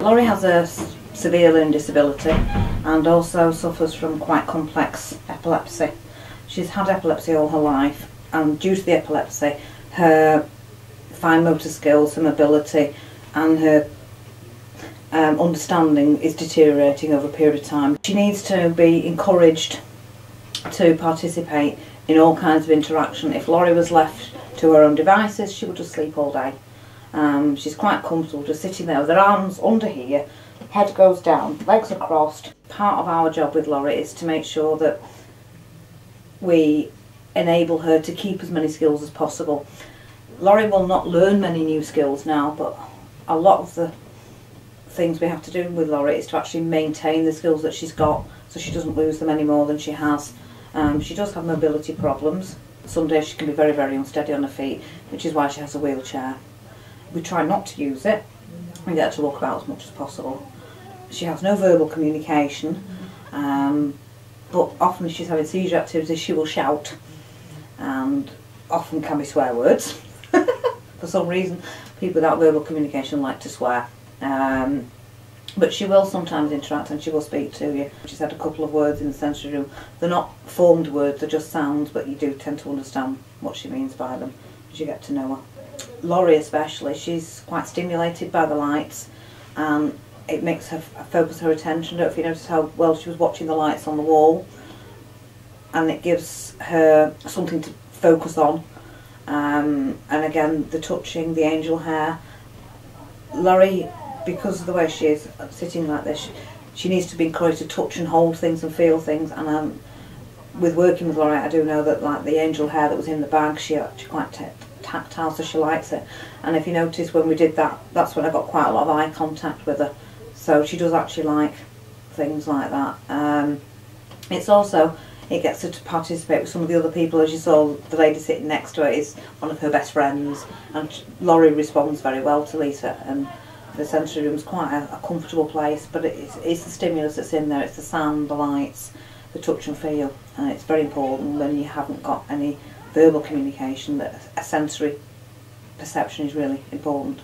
Laurie has a severe learning disability and also suffers from quite complex epilepsy. She's had epilepsy all her life, and due to the epilepsy, her fine motor skills, her mobility and her understanding is deteriorating over a period of time. She needs to be encouraged to participate in all kinds of interaction. If Laurie was left to her own devices, she would just sleep all day. She's quite comfortable just sitting there with her arms under here, head goes down, legs are crossed. Part of our job with Laurie is to make sure that we enable her to keep as many skills as possible. Laurie will not learn many new skills now, but a lot of the things we have to do with Laurie is to actually maintain the skills that she's got so she doesn't lose them any more than she has. She does have mobility problems. Some days she can be very, very unsteady on her feet, which is why she has a wheelchair. We try not to use it. We get her to walk about as much as possible. She has no verbal communication, but often if she's having seizure activities she will shout, and often can be swear words. For some reason people without verbal communication like to swear. But she will sometimes interact and she will speak to you. She's had a couple of words in the sensory room. They're not formed words, they're just sounds, but you do tend to understand what she means by them as you get to know her. Laurie especially, she's quite stimulated by the lights, and it makes her focus her attention. I don't know if you noticed how well she was watching the lights on the wall, and it gives her something to focus on. And again, the touching, the angel hair. Laurie, because of the way she is sitting like this, she needs to be encouraged to touch and hold things and feel things. And with working with Laurie, I do know that like the angel hair that was in the bag, she's quite tactile, so she likes it. And if you notice when we did that, that's when I got quite a lot of eye contact with her. So she does actually like things like that. It gets her to participate with some of the other people. As you saw, the lady sitting next to her is one of her best friends, and Laurie responds very well to Lisa, and the sensory room is quite a comfortable place, but it's the stimulus that's in there. It's the sound, the lights, the touch and feel, and it's very important when you haven't got any verbal communication that a sensory perception is really important.